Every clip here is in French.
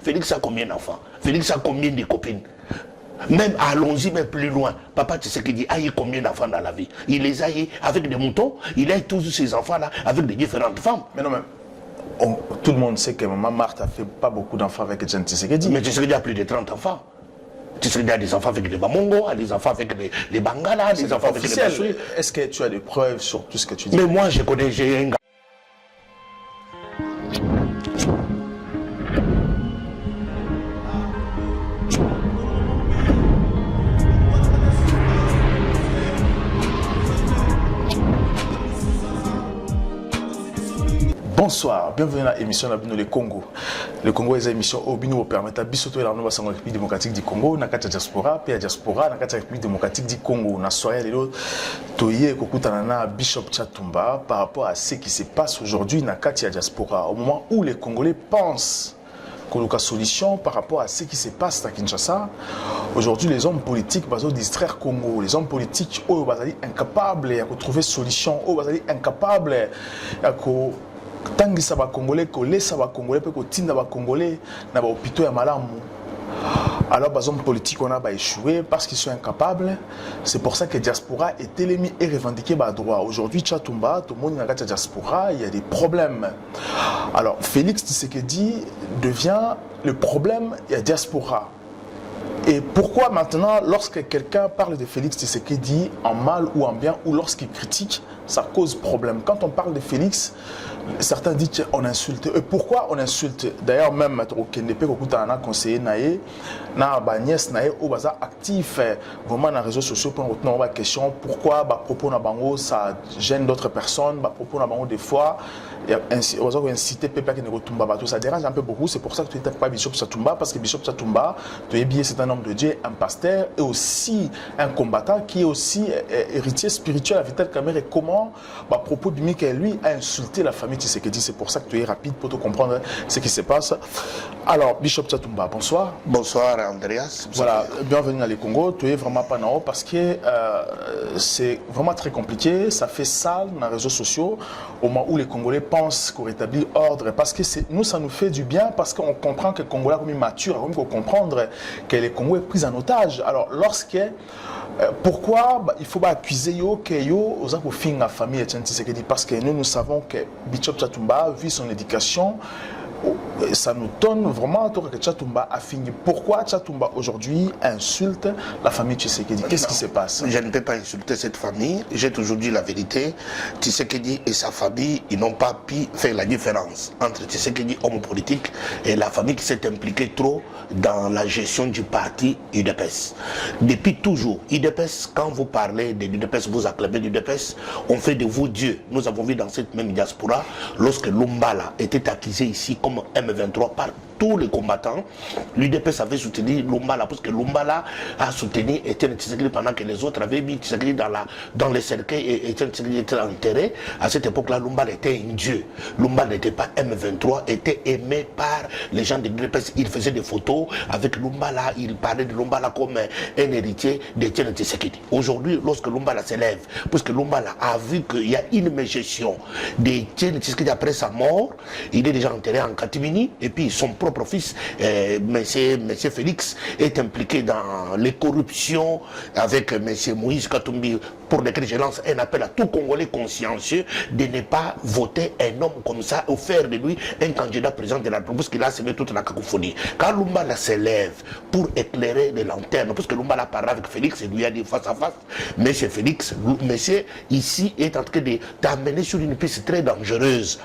Félix a combien d'enfants? Félix a combien de copines? Même allons-y même plus loin. Papa, tu sais qu'il dit, il y a combien d'enfants dans la vie? Il les a eu avec des moutons, il a eu tous ces enfants-là avec des différentes femmes. Mais non, mais tout le monde sait que maman Marthe a fait pas beaucoup d'enfants avec Etienne Tshisekedi. Mais Tshisekedi a plus de 30 enfants. Tshisekedi a des enfants avec les Bamongo, a des enfants avec les Bangala, des enfants avec les Bachoui. Est-ce que tu as des preuves sur tout ce que tu dis? Mais moi, je connais, j'ai un gars. Bonsoir, bienvenue à l'émission de Le Congo. Le Congo est une émission où nous permettre de bisoter la nouvelle République démocratique du Congo, na kati diaspora, puis diaspora, na kati République démocratique du Congo. Na soirée lelo toye kokutana Bishop Tchatumba par rapport à ce qui se passe aujourd'hui na kati diaspora. Au moment où les Congolais pensent qu'on a une solution par rapport à ce qui se passe à Kinshasa, aujourd'hui les hommes politiques vont distraire Congo. Les hommes politiques vont être incapables de trouver solution, vont être incapables de tangisa ba Congolais, kolesa ba Congolais, pe ko tinda ba Congolais na ba hôpitaux ya malamu. Alors les hommes politiques on a échoué parce qu'ils sont incapables. C'est pour ça que diaspora est élémé et revendiqué ba droit. Aujourd'hui Tchatumba, tout le monde dans la diaspora, il y a des problèmes. Alors Félix Tshisekedi devient le problème de la diaspora. Et pourquoi maintenant, lorsque quelqu'un parle de Félix Tshisekedi en mal ou en bien, ou lorsqu'il critique, ça cause problème. Quand on parle de Félix, certains disent qu'on insulte. Et pourquoi on insulte? D'ailleurs, même au Kendepe, on a conseillé Naé, na nièce Naé, au bazar actif, vraiment dans les réseaux sociaux pour retenir la question pourquoi bah propos na bango ça gêne d'autres personnes, bah propos na bango des fois. On va inciter Pépé qui ne retombe pas. Ça dérange un peu beaucoup. C'est pour ça que tu n'es pas Bishop Tchatumba, parce que Bishop Tchatumba, tu es bien, c'est un homme de Dieu, un pasteur et aussi un combattant qui est aussi héritier spirituel à Vital Kamerhe. Et comment, à propos de Michael, lui, a insulté la famille Tshisekedi. C'est pour ça que tu es rapide pour te comprendre ce qui se passe. Alors, Bishop Tchatumba, bonsoir. Bonsoir, Andreas. Voilà, bienvenue dans les Congo. Tu es vraiment pas en haut parce que c'est vraiment très compliqué. Ça fait sale dans les réseaux sociaux au moment où les Congolais pense qu'on rétablit ordre parce que nous ça nous fait du bien parce qu'on comprend que le Congolais comme mature, comme qu'on comprendre que le Congo est pris en otage. Alors lorsque pourquoi il faut accuser que aux affaires la famille Etienne Tshisekedi parce que nous savons que Bishop Tchatumba vu son éducation ça nous donne vraiment que Tchatumba a fini. Pourquoi Tchatumba aujourd'hui insulte la famille Tshisekedi? Qu'est-ce qui se passe? Je ne peux pas insulter cette famille. J'ai toujours dit la vérité. Tshisekedi et sa famille, ils n'ont pas pu faire la différence entre Tshisekedi, homme politique, et la famille qui s'est impliquée trop dans la gestion du parti UDPS. Depuis toujours, UDPS, quand vous parlez de l'UDPS, vous acclamez l'UDPS, on fait de vous Dieu. Nous avons vu dans cette même diaspora, lorsque Lumbala était accusé ici comme M23 par tous les combattants, l'UDPS avait soutenu Lumbala parce que Lumbala a soutenu Etienne Tshisekedi pendant que les autres avaient mis Tshisekedi dans les cercueils et Etienne Tshisekedi était enterré. À cette époque-là, Lumbala était un dieu. Lumbala n'était pas M23, était aimé par les gens de l'UDPS. Il faisait des photos avec Lumbala, il parlait de Lumbala comme un héritier d'Etienne Tshisekedi. Aujourd'hui, lorsque Lumbala s'élève, parce que Lumbala a vu qu'il y a une mégestion d'Etienne Tshisekedi après sa mort, il est déjà enterré en catimini et puis son propre fils, monsieur Félix, est impliqué dans les corruptions avec monsieur Moïse Katumbi, pour lesquels je lance un appel à tout Congolais consciencieux de ne pas voter un homme comme ça ou faire de lui un candidat président de la République, parce qu'il a semé toute la cacophonie. Quand Lumbala s'élève pour éclairer les lanternes, parce que Lumbala parle avec Félix et lui a dit face à face, monsieur Félix, monsieur ici est en train d'amener sur une piste très dangereuse.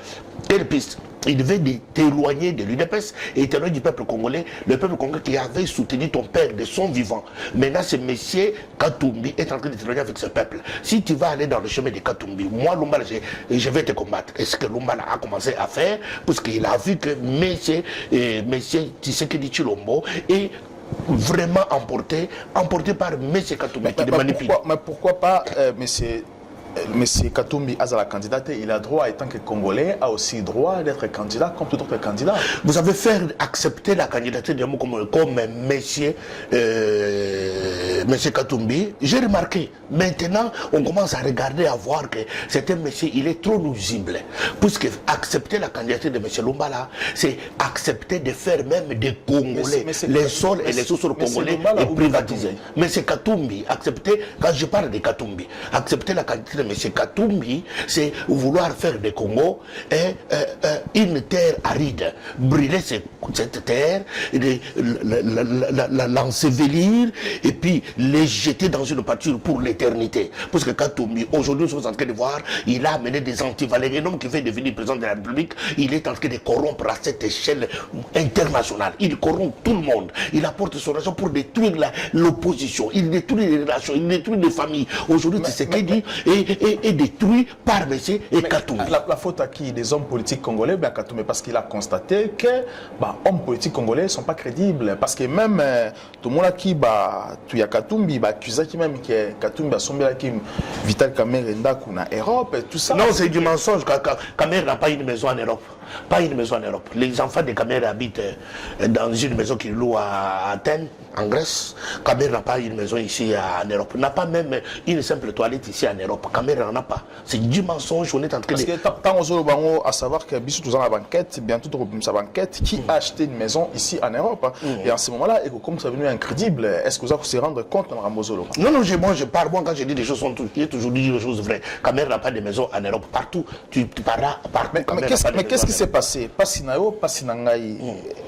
Quelle piste? Il devait t'éloigner de l'UDPS et t'éloigner du peuple congolais, le peuple congolais qui avait soutenu ton père de son vivant. Maintenant, ce monsieur Katumbi est en train de t'éloigner avec ce peuple. Si tu vas aller dans le chemin de Katumbi, moi, Lumbala, je vais te combattre. Est-ce que Lumbala a commencé à faire? Parce qu'il a vu que monsieur Tshisekedi Tshilombo est vraiment emporté par M. Katumbi qui le manipule. Mais pourquoi pas, monsieur M. Katumbi a la candidate, il a droit, étant que Congolais, a aussi droit d'être candidat comme tout autre candidat. Vous avez fait accepter la candidature de comme monsieur Katumbi. J'ai remarqué, maintenant, on commence à regarder, à voir que cet monsieur, il est trop nuisible. Puisque accepter la candidature de M. Lumbala, c'est accepter de faire même des Congolais, les sols et les sous-sols congolais et privatiser. M. Katumbi, accepter, quand je parle de Katumbi, accepter la candidature de M. Katumbi, c'est vouloir faire des Congo une terre aride, brûler cette terre, l'ensevelir et puis les jeter dans une pâture pour l'éternité. Parce que Katumbi, aujourd'hui, nous sommes en train de voir, il a amené des antivaleurs. Un homme qui veut devenir président de la République, il est en train de corrompre à cette échelle internationale. Il corrompt tout le monde. Il apporte son argent pour détruire l'opposition. Il détruit les relations, il détruit les familles. Aujourd'hui, c'est ce qu'il dit est détruit par M. Katumbi. La faute à qui? Des hommes politiques congolais, ben Katumbi, parce qu'il a constaté que hommes politiques congolais ne sont pas crédibles. Parce que même tout le monde qui tu y a Katumbi, accuse qui même que Katumbi a sombré qui Vital Kamerhe ndaku na Europe et tout ça. Non, c'est du mensonge. Kamerhe n'a pas une maison en Europe. Pas une maison en Europe. Les enfants de Kamerhe habitent dans une maison qu'ils louent à Athènes, en Grèce. Kamerhe n'a pas une maison ici en Europe. N'a pas même une simple toilette ici en Europe. Kamerhe n'en a pas. C'est du mensonge. On est en train de... Parce que tant aux autres, à savoir que Bissou dans la banquette, bientôt sa banquette, qui a acheté une maison ici en Europe. Et en ce moment-là, et comme ça est devenu incrédible, est-ce que vous allez se rendre compte dans Ramozolo? Non, moi je parle, moi quand je dis des choses, j'ai toujours dit des choses vraies. Kamerhe n'a pas de maison en Europe. Partout, tu parles partout. Mais qu'est-ce qui s'est passé? Pas Sinao, pas Sinangaï.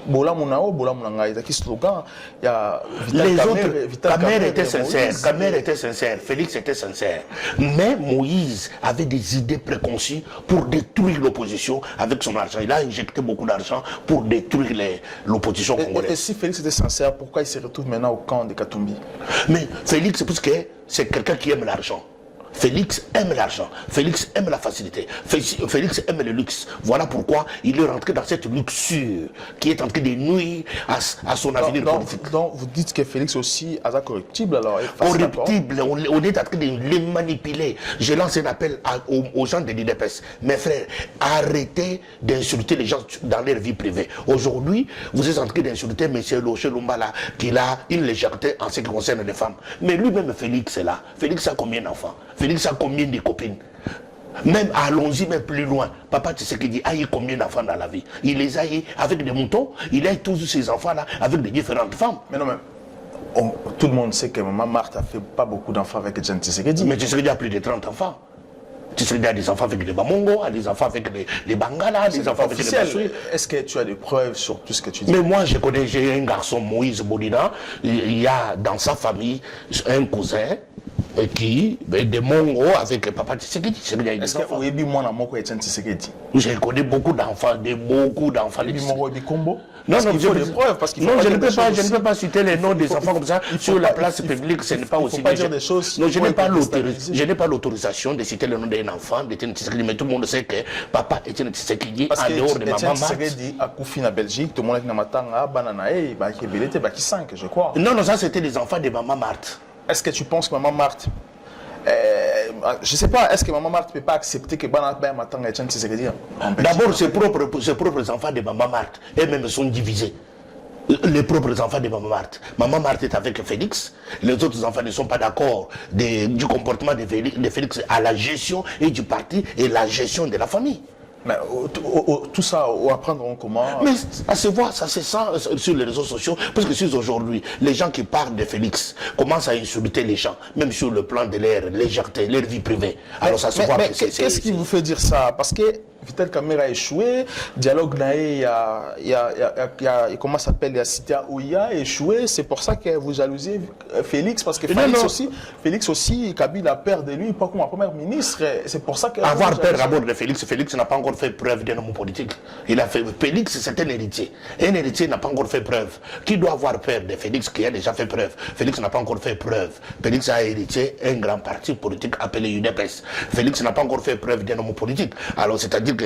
Bola Munao, Bola Munangaï. C'est qui slogan? Il y a les autres, Kamerhe était sincère. Kamerhe était sincère. Félix était sincère. Mais Moïse avait des idées préconçues pour détruire l'opposition avec son argent. Il a injecté beaucoup d'argent pour détruire l'opposition congolaise. Et si Félix était sincère, pourquoi il se retrouve maintenant au camp de Katumbi? Mais Félix, c'est parce que c'est quelqu'un qui aime l'argent. Félix aime l'argent, Félix aime la facilité, Félix aime le luxe. Voilà pourquoi il est rentré dans cette luxure qui est en train de nuire à son avenir politique. Donc vous dites que Félix aussi est corruptible alors? Corruptible, on est en train de les manipuler. Je lance un appel aux gens de l'IDPS. Mes frères, arrêtez d'insulter les gens dans leur vie privée. Aujourd'hui, vous êtes en train d'insulter M. Lumbala qui a une légèreté en ce qui concerne les femmes. Mais lui-même, Félix est là. Félix a combien d'enfants? Félix a combien de copines? Même allons-y même plus loin. Papa, tu sais qu'il dit, eu combien d'enfants dans la vie? Il les a eu avec des moutons, il a eu tous ces enfants-là avec des différentes femmes. Mais non, mais tout le monde sait que maman Marthe a fait pas beaucoup d'enfants avec Jean Tshisekedi. Mais Tshisekedi a plus de 30 enfants. Tshisekedi a des enfants avec les Bamongo, a des enfants avec les Bangala, des enfants avec les Bassoui. Est-ce que tu as des preuves sur tout ce que tu dis? Mais moi, je connais, j'ai un garçon, Moïse Bodina, il y a dans sa famille un cousin qui, des Mongo avec papa Tshisekedi. Est-ce que vous avez moi Tshisekedi? Je connais beaucoup d'enfants, beaucoup d'enfants. Non, il faut des preuves parce qu'il faut non, je ne peux pas citer les noms des enfants comme ça sur la place publique. Ce n'est pas aussi bien. Dire des choses. Non, je n'ai pas l'autorisation de citer le nom d'un enfant d'Étienne Tshisekedi, mais tout le monde sait que papa Étienne Tshisekedi en dehors de maman Marthe. Tshisekedi a couffé en Belgique, tout le monde qui n'a pas bananae, qui est belé, qui 5, je crois. Non, ça c'était les enfants de maman Marthe. Est-ce que tu penses que maman Marthe, je ne sais pas, est-ce que maman Marthe ne peut pas accepter que Banana m'attend à Étienne Tshisekedi? D'abord, ses propres enfants de maman Marthe, eux-mêmes sont divisés. Les propres enfants de maman Marthe. Maman Marthe est avec Félix. Les autres enfants ne sont pas d'accord du comportement de Félix à la gestion et du parti et la gestion de la famille. Mais tout ça, on apprendront comment? Mais ça se voit, ça se sent sur les réseaux sociaux. Parce que si aujourd'hui, les gens qui parlent de Félix commencent à insulter les gens, même sur le plan de leur légèreté, leur vie privée. Alors ça se voit. Mais qu'est-ce qui vous fait dire ça? Parce que Vital Kamerhe a échoué, dialogue naé, comment ça s'appelle, il y a Cité Ouya a échoué. C'est pour ça que vous jalousiez Félix, parce que Félix aussi, Kabila a peur de lui, pas comme un premier ministre. C'est pour ça que. Avoir peur d'abord de Félix n'a pas encore fait preuve d'un homme politique. Il a fait, Félix, c'est un héritier. Un héritier n'a pas encore fait preuve. Qui doit avoir peur de Félix qui a déjà fait preuve? Félix n'a pas encore fait preuve. Félix a hérité un grand parti politique appelé UDPS. Félix n'a pas encore fait preuve d'un homme politique. Alors, c'est-à-dire que...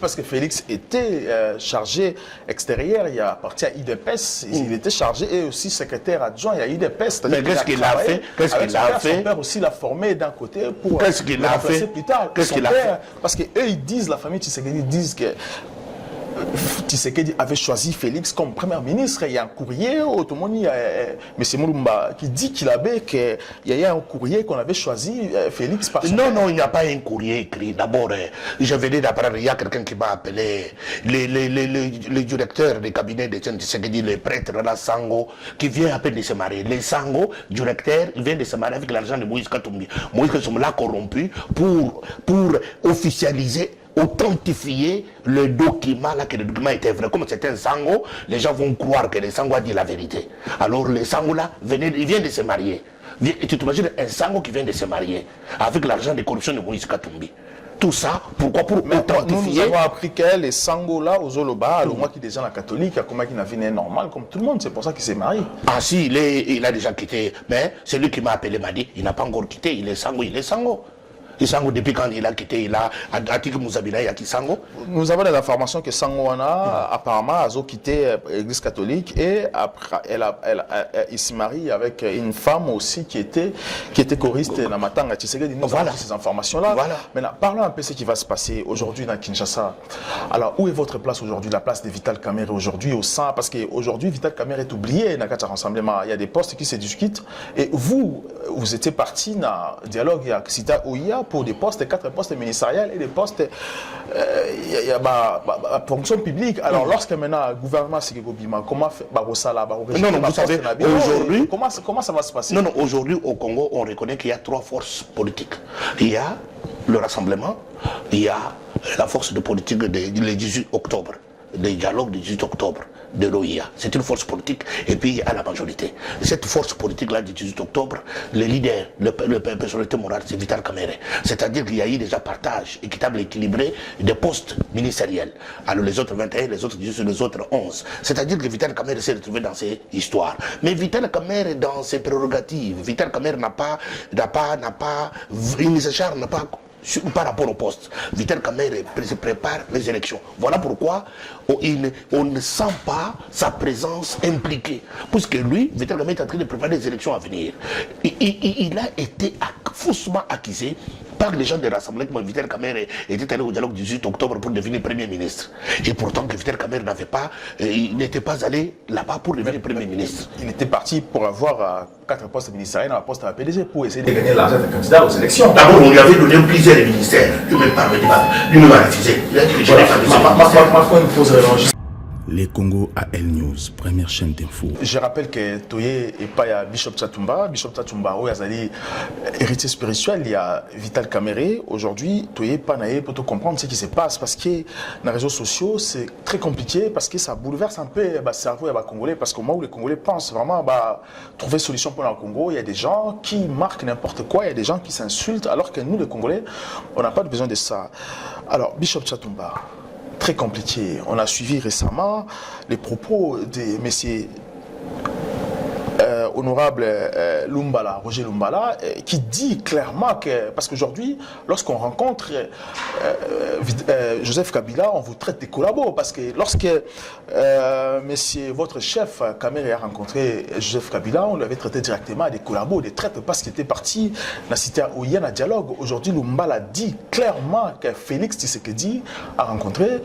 Parce que Félix était chargé extérieur, il appartient à UDPS, il était chargé et aussi secrétaire adjoint à UDPS. Mais qu'est-ce qu'il a fait? Qu'est-ce qu'il a fait? Son père aussi l'a formé d'un côté pour qu'est-ce qu'il a fait plus tard. Qu'est-ce qu'il a fait? Parce qu'eux, ils disent, la famille Tshisekedi disent que Tshisekedi avait choisi Félix comme premier ministre. Il y a un courrier, autrement, M. Moulumba qui dit qu'il y a un courrier qu'on avait choisi Félix par son Non, non, il n'y a pas un courrier écrit. D'abord, je venais d'apprendre, il y a quelqu'un qui m'a appelé, le directeur du cabinet de Tshisekedi, le prêtre de la Sango, qui vient à peine de se marier. Les Sango, directeur, il vient de se marier avec l'argent de Moïse Katumbi. Moïse Katumbi l'a corrompu pour officialiser, authentifier le document, là, que le document était vrai. Comme c'est un Sango, les gens vont croire que les Sango a dit la vérité. Alors les Sango là, il vient de se marier. Et tu t'imagines un Sango qui vient de se marier avec l'argent de corruption de Moïse Katumbi. Tout ça, pourquoi? Pour authentifier. Nous avons appris que les Sango là, aux Oloba, le moi qui est déjà la catholique, comment qui n'a vie normal comme tout le monde, c'est pour ça qu'il s'est marié. Ah si, il a déjà quitté. Mais celui qui m'a appelé m'a dit, il n'a pas encore quitté, il est Sango, il est Sango. Sango, depuis quand il a quitté, il a Atik Mouzabina, il a quitté Sango. Nous avons des informations que Sangoana, apparemment, a quitté l'église catholique et après, il se marie avec une femme aussi qui était choriste dans Matanga Tshisekedi. Nous avons ces informations-là. Voilà. Maintenant, parlons un peu de ce qui va se passer aujourd'hui dans Kinshasa. Alors, où est votre place aujourd'hui, la place de Vital Kamerhe aujourd'hui au sein? Parce qu'aujourd'hui, Vital Kamerhe est oublié dans le rassemblement. Il y a des postes qui se discutent. Et vous étiez parti dans le dialogue à Sita Ouya pour des postes, 4 postes ministériels et des postes fonction publique. Alors, lorsque maintenant le gouvernement s'est Bima, comment fait non, vous savez, aujourd'hui, comment ça va se passer? Non, aujourd'hui, au Congo, on reconnaît qu'il y a 3 forces politiques. Il y a le rassemblement, il y a la force de politique du 18 octobre, le dialogue du 18 octobre de l'OIA. C'est une force politique et puis il y a la majorité. Cette force politique-là du 18 octobre, le leader, le personnalité morale, c'est Vital Kamerhe. C'est-à-dire qu'il y a eu déjà partage équitable et équilibré des postes ministériels. Alors les autres 21, les autres 18, les autres 11. C'est-à-dire que Vital Kamerhe s'est retrouvé dans ces histoires. Mais Vital Kamerhe dans ses prérogatives, Vital Kamerhe n'a pas, par rapport au poste. Vital Kamerhe se prépare les élections. Voilà pourquoi on ne sent pas sa présence impliquée. Puisque lui, Vital Kamerhe est en train de préparer les élections à venir. Il a été faussement accusé par les gens de rassemblement que Vital Kamerhe était allé au dialogue du 18 octobre pour devenir Premier ministre. Et pourtant que Vital Kamerhe il n'était pas allé là-bas pour devenir Premier ministre. Il était parti pour avoir 4 postes ministériels dans la poste à la PDG pour essayer de gagner l'argent des candidats aux élections. D'abord, on lui avait donné plusieurs ministères. Il ne m'a refusé. Il a dit que je n'ai pas refusé. Les Congo à L News, première chaîne d'info. Je rappelle que Toye et pas à Bishop Tchatumba. Bishop Tchatumba, il y a héritier spirituel, il y a Vital Kamerhe. Aujourd'hui, Toye pas naïe pour tout comprendre ce qui se passe parce que dans les réseaux sociaux, c'est très compliqué parce que ça bouleverse un peu le cerveau des Congolais. Parce qu'au moment où les Congolais pensent vraiment trouver solution pour le Congo, il y a des gens qui marquent n'importe quoi, il y a des gens qui s'insultent alors que nous, les Congolais, on n'a pas besoin de ça. Alors, Bishop Tchatumba. Très compliqué. On a suivi récemment les propos de messieurs honorable Roger Lumbala, qui dit clairement que, parce qu'aujourd'hui, lorsqu'on rencontre Joseph Kabila, on vous traite de collabos, parce que lorsque monsieur, votre chef Kamerhe a rencontré Joseph Kabila, on l'avait traité directement des collabos, des traites, parce qu'il était parti dans la cité où il y a un dialogue. Aujourd'hui, Lumbala dit clairement que Félix Tshisekedi a rencontré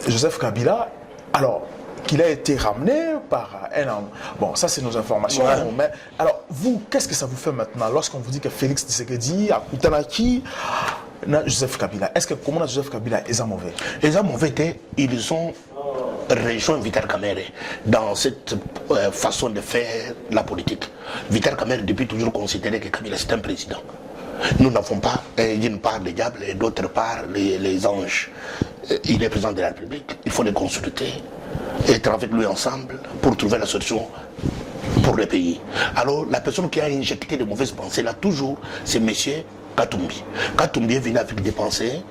Joseph Kabila. Alors, qu'il a été ramené par un homme. Bon, ça c'est nos informations. Ouais. Mais, alors, vous, qu'est-ce que ça vous fait maintenant lorsqu'on vous dit que Félix Tshisekedi a Koutanaki, Joseph Kabila? Est-ce que comment Joseph Kabila est mauvais? Les mauvais, ils ont rejoint Vital Kamerhe dans cette façon de faire la politique. Vital Kamerhe, depuis toujours considéré que Kabila c'est un président. Nous n'avons pas, d'une part, les diables et d'autre part, les anges. Il est président de la République, il faut les consulter, être avec lui ensemble pour trouver la solution pour le pays. Alors, la personne qui a injecté de mauvaises pensées là, toujours, c'est monsieur Katumbi. Katumbi est venu avec des pensées.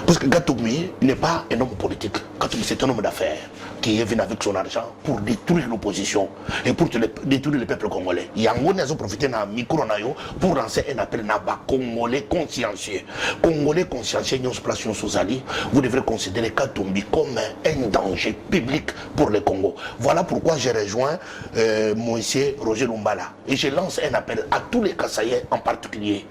Parce que Katumbi n'est pas un homme politique. Katumbi, c'est un homme d'affaires qui est venu avec son argent pour détruire l'opposition et pour détruire le peuple congolais. Yango n'a profité d'un micro pour lancer un appel à Congolais consciencieux. Congolais consciencieux, nous placions sous Ali. Vous devrez considérer Katumbi comme un danger public pour le Congo. Voilà pourquoi j'ai rejoint monsieur Roger Lumbala. Et je lance un appel à tous les Kassaïens en particulier.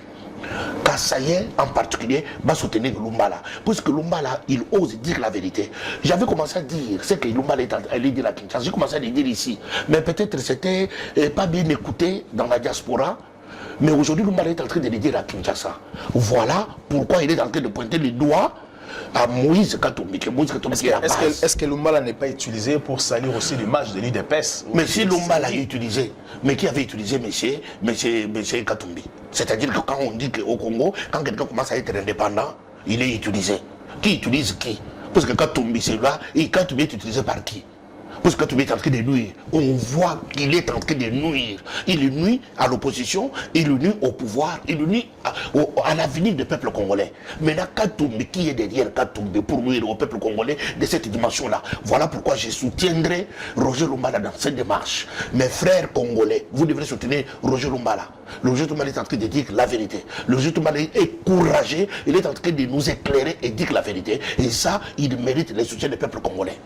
Kassaïen en particulier va soutenir Lumbala, puisque Lumbala il ose dire la vérité. J'avais commencé à dire ce que Lumbala allait dire à Kinshasa, j'ai commencé à le dire ici, mais peut-être c'était pas bien écouté dans la diaspora. Mais aujourd'hui Lumbala est en train de le dire à Kinshasa. Voilà pourquoi il est en train de pointer les doigts à Moïse Katumbi. Est-ce que Lumbala n'est pas utilisé pour salir aussi l'image de l'UDPS? Mais si Lumbala est utilisé, mais qui avait utilisé monsieur Katumbi? C'est-à-dire que quand on dit qu'au Congo, quand quelqu'un commence à être indépendant, il est utilisé. Qui utilise qui? Parce que Katumbi c'est là, et Katumbi est utilisé par qui? Parce que Katumbi est en train de nuire. On voit qu'il est en train de nuire. Il nuit à l'opposition, il nuit au pouvoir, il nuit à l'avenir du peuple congolais. Maintenant, Katumbi, qui est derrière Katumbi pour nuire au peuple congolais de cette dimension-là? Voilà pourquoi je soutiendrai Roger Lumbala dans cette démarche. Mes frères congolais, vous devrez soutenir Roger Lumbala. Le Roger Lumbala est en train de dire la vérité. Le Roger Lumbala est courageux, il est en train de nous éclairer et dire la vérité. Et ça, il mérite le soutien du peuple congolais.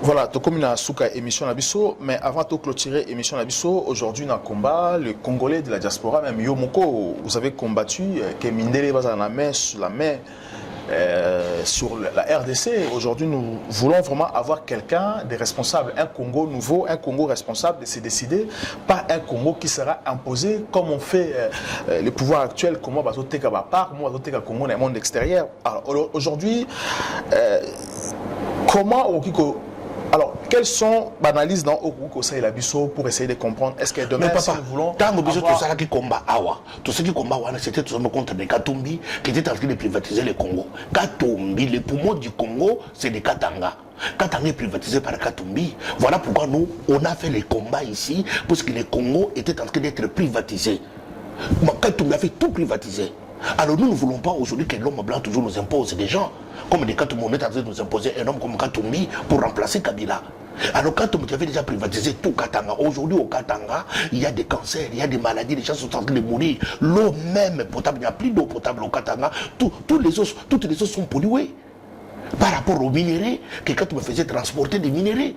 Voilà, tout comme il a souka émission Nabiso, mais avant de clôturer émission Nabiso, aujourd'hui dans le combat, les Congolais de la diaspora, même Yomoko, vous avez combattu que Mindele va la main sur la main sur la RDC. Aujourd'hui, nous voulons vraiment avoir quelqu'un de responsable, un Congo nouveau, un Congo responsable de se décider, pas un Congo qui sera imposé comme on fait le pouvoir actuel, comment on va tout part, comment on va tout Congo dans le monde extérieur. Alors aujourd'hui, comment alors, quelles sont les analyses dans Okuko et Labiso pour essayer de comprendre? Est-ce que demain, si nous voulons. Tant que tout ça qui combat Awa, tout ce qui combat Awa, c'était tout contre des Katumbi qui étaient en train de privatiser le Congo. Katumbi, les poumons du Congo, c'est des Katanga. Katanga est privatisé par Katumbi. Voilà pourquoi nous, on a fait les combats ici, parce que le Congo était en train d'être privatisé. Katumbi a fait tout privatiser. Alors nous ne voulons pas aujourd'hui que l'homme blanc toujours nous impose des gens. Comme des Katumbi, on est en train de nous imposer un homme comme Katumbi pour remplacer Kabila. Alors Katumbi qui avait déjà privatisé tout Katanga, aujourd'hui au Katanga, il y a des cancers, il y a des maladies, les gens sont en train de mourir. L'eau même potable, il n'y a plus d'eau potable au Katanga, toutes les eaux sont polluées. Par rapport aux minéraux, que Katumbi faisait transporter des minéraux,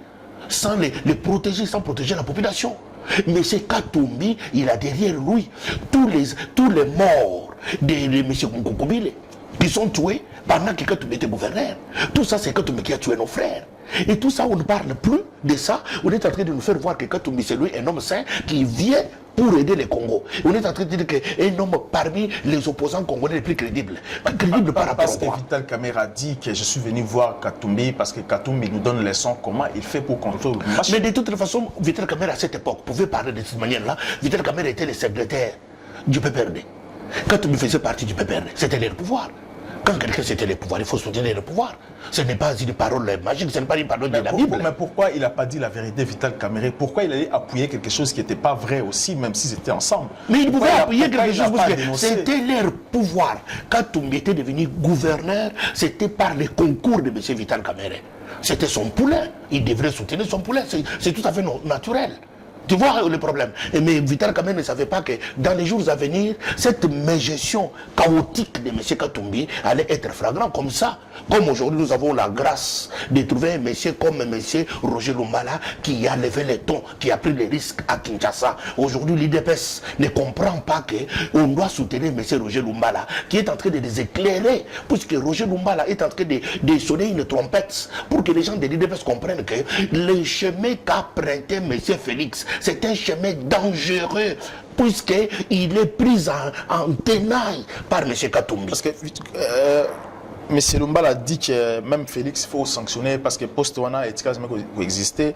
sans les protéger, sans protéger la population. Mais c'est Katumbi, il a derrière lui tous les morts de M. Nkokobile qui sont tués pendant que Katumbi était gouverneur. Tout ça, c'est Katumbi qui a tué nos frères. Et tout ça, on ne parle plus de ça. On est en train de nous faire voir que Katumbi, c'est lui un homme saint qui vient pour aider le Congo. On est en train de dire qu'un homme parmi les opposants congolais les plus crédibles. Pas crédible par rapport à quoi? Parce que Vital Kamerhe a dit que je suis venu voir Katumbi parce que Katumbi nous donne les leçons comment il fait pour contrôler le marché. Mais de toute façon, Vital Kamerhe à cette époque pouvait parler de cette manière-là. Vital Kamerhe était le secrétaire du PPRD. Katumbi faisait partie du PPRD. C'était leur pouvoir. Quand quelqu'un c'était le pouvoir, il faut soutenir le pouvoir. Ce n'est pas une parole magique, ce n'est pas une parole de la Bible. Mais pourquoi il n'a pas dit la vérité, Vital Kamerhe? Pourquoi il allait appuyer quelque chose qui n'était pas vrai aussi, même s'ils étaient ensemble? Mais il pouvait appuyer quelque chose parce que c'était leur pouvoir. Quand Katumbi était devenu gouverneur, c'était par le concours de M. Vital Kamerhe. C'était son poulain. Il devrait soutenir son poulain. C'est tout à fait naturel. Tu vois le problème. Mais Vital Kamerhe ne savait pas que dans les jours à venir, cette mégestion chaotique de M. Katumbi allait être flagrant comme ça. Comme aujourd'hui, nous avons la grâce de trouver un monsieur comme M. Roger Lumbala qui a levé les tons, qui a pris les risques à Kinshasa. Aujourd'hui, l'IDPS ne comprend pas qu'on doit soutenir M. Roger Lumbala qui est en train de les éclairer, puisque Roger Lumbala est en train de sonner une trompette pour que les gens de l'IDPS comprennent que le chemin qu'a prêté M. Félix, c'est un chemin dangereux puisqu'il est pris en tenaille par M. Katumbi. Parce que Mais Lumbala dit que même Félix, il faut sanctionner parce que poste wana est quasiment existé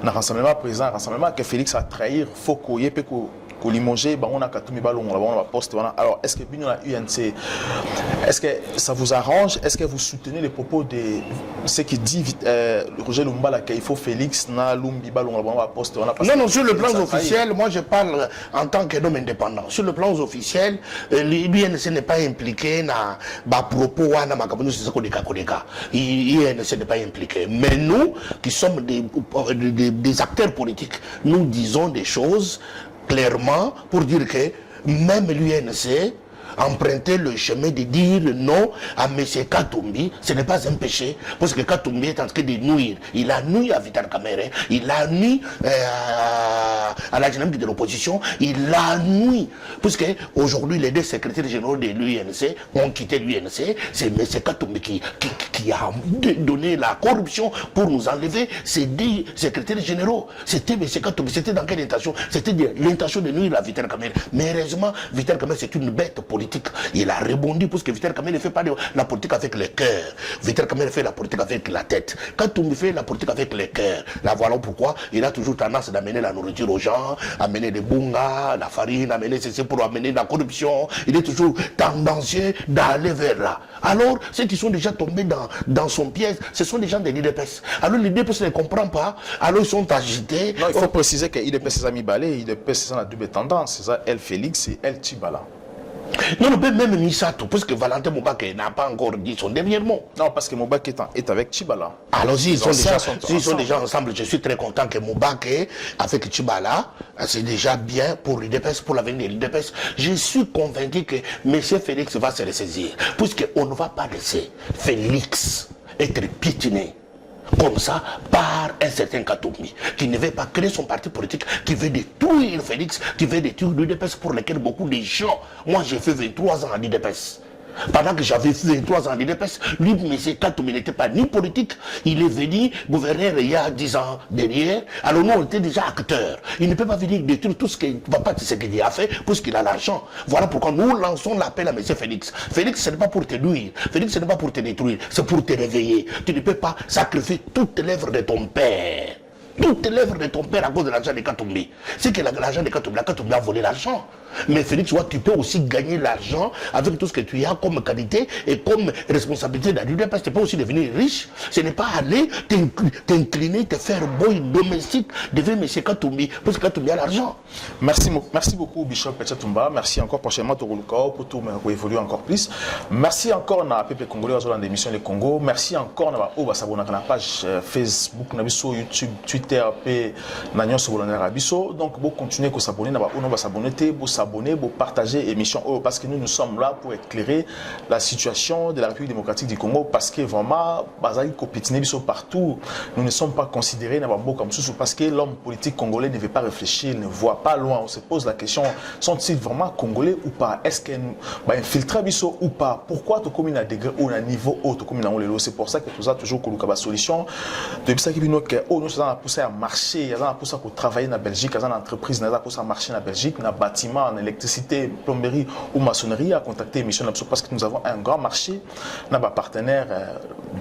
dans rassemblement présent, rassemblement que Félix a trahir, faut qu'on y ait qu'on limoger, on a Katoumi Balon, on a poste wana. Alors est-ce que Bino la UNC, est-ce que ça vous arrange? Est-ce que vous soutenez les propos de ce qui dit Roger Lumbala qu'il faut Félix na Lumbi Balon, on a poste wana? Non, sur le plan officiel, moi je parle en tant qu'homme indépendant. Sur le plan officiel, l'UNC n'est pas impliqué dans propos wana makabono c'est kodeka. l'UNC n'est pas impliqué. Mais nous, qui sommes des acteurs politiques, nous disons des choses clairement pour dire que même l'UNC emprunter le chemin de dire non à M. Katumbi, ce n'est pas un péché, parce que Katumbi est en train de nuire. Il a nuit à Vital Kamerhe, il a nuit à la dynamique de l'opposition, il a nuit. Parce que aujourd'hui, les deux secrétaires généraux de l'UNC ont quitté l'UNC. C'est M. Katumbi qui a donné la corruption pour nous enlever ces deux secrétaires généraux. C'était M. Katumbi, c'était dans quelle intention? C'était l'intention de nuire à Vital Kamerhe. Mais heureusement, Vital Kamerhe, c'est une bête politique. Il a rebondi parce que Vital Kamerhe ne fait pas la politique avec le cœur. Vital Kamerhe fait la politique avec la tête. Quand on fait la politique avec le cœur, là voilà pourquoi il a toujours tendance d'amener la nourriture aux gens, amener des bungas, la farine, amener ceci pour amener la corruption. Il est toujours tendancieux d'aller vers là. Alors, ceux qui sont déjà tombés dans son piège, ce sont des gens de l'IDPS. Alors l'IDPS ne comprend pas, alors ils sont agités. Non, il faut préciser que l'IDPS c'est Sami Balé, l'IDPS c'est la double tendance, c'est ça, El Félix et El Tchibala. Non, on peut même mis ça tout, parce que Valentin Moubake n'a pas encore dit son dernier mot. Non, parce que Moubake est avec Tchibala. Alors, s'ils sont déjà ensemble, je suis très content que Moubake, avec Tchibala, c'est déjà bien pour l'UDPS, pour l'avenir de l'UDPS. Je suis convaincu que M. Félix va se ressaisir, puisqu'on ne va pas laisser Félix être piétiné comme ça par un certain Katumbi qui ne veut pas créer son parti politique, qui veut détruire Félix, qui veut détruire l'UDPS pour lequel beaucoup de gens, moi j'ai fait 23 ans à l'UDPS. Pendant que j'avais fait 23 ans à l'UDPS, lui, M. Katumbi n'était pas ni politique, il est venu gouverneur il y a 10 ans derrière, alors nous on était déjà acteurs. Il ne peut pas venir détruire tout ce que Papa Tshisekedi a fait, puisqu'il a l'argent. Voilà pourquoi nous lançons l'appel à M. Félix. Félix, ce n'est pas pour te nuire, Félix, ce n'est pas pour te détruire, c'est pour te réveiller. Tu ne peux pas sacrifier toutes les lèvres de ton père. Toutes les lèvres de ton père à cause de l'argent de Katumbi. C'est que l'argent de Katumbi a volé l'argent. Mais Félix, toi, tu peux aussi gagner l'argent avec tout ce que tu as comme qualité et comme responsabilité dans l'UDPS. Tu peux aussi devenir riche. Ce n'est pas aller t'incliner, te faire boy domestique devant M. Katumbi, parce que Katumbi a l'argent. Merci beaucoup, Bishop Petchatumba. Merci encore prochainement, Torulukao, pour tout évoluer encore plus. Merci encore à Pepe Congolais dans l'émission Les Congo. Merci encore à la page Facebook, YouTube, Twitter, donc, vous continuez à s'abonner, vous s'abonner, vous partager l'émission parce que nous sommes là pour éclairer la situation de la République démocratique du Congo parce que vraiment, partout, nous ne sommes pas considérés parce que l'homme politique congolais ne veut pas réfléchir, ne voit pas loin. On se pose la question, sont-ils vraiment congolais ou pas? Est-ce qu'ils infiltrent ou pas? Pourquoi tout comme à degré ou à niveau haut, c'est pour ça que tout ça toujours que la solution depuis ça qui nous a poussé à marcher, il y a poussé à travailler en Belgique, il y a une entreprise qui a poussé à marcher en Belgique, dans bâtiment, en électricité, plomberie ou maçonnerie, à contacter l'émission parce que nous avons un grand marché, dans un partenaire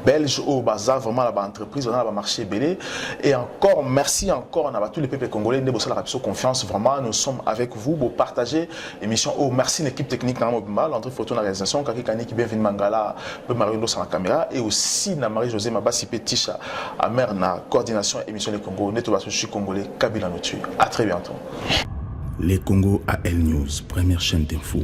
belge au bazar, vraiment la entreprise, dans un marché belé. Et encore, merci encore à tous les peuples congolais, nous avons confiance, vraiment, nous sommes avec vous pour partager l'émission. Merci l'équipe technique dans l'entrée photo dans la réalisation, Kakikani qui bienvenue Mangala, Mario sur la caméra, et aussi Marie-Josée Mabassi Petisha, à mère na coordination émission Les Congo, je suis congolais, Kabila nous tue. À très bientôt. Les Congo AL News, première chaîne d'info.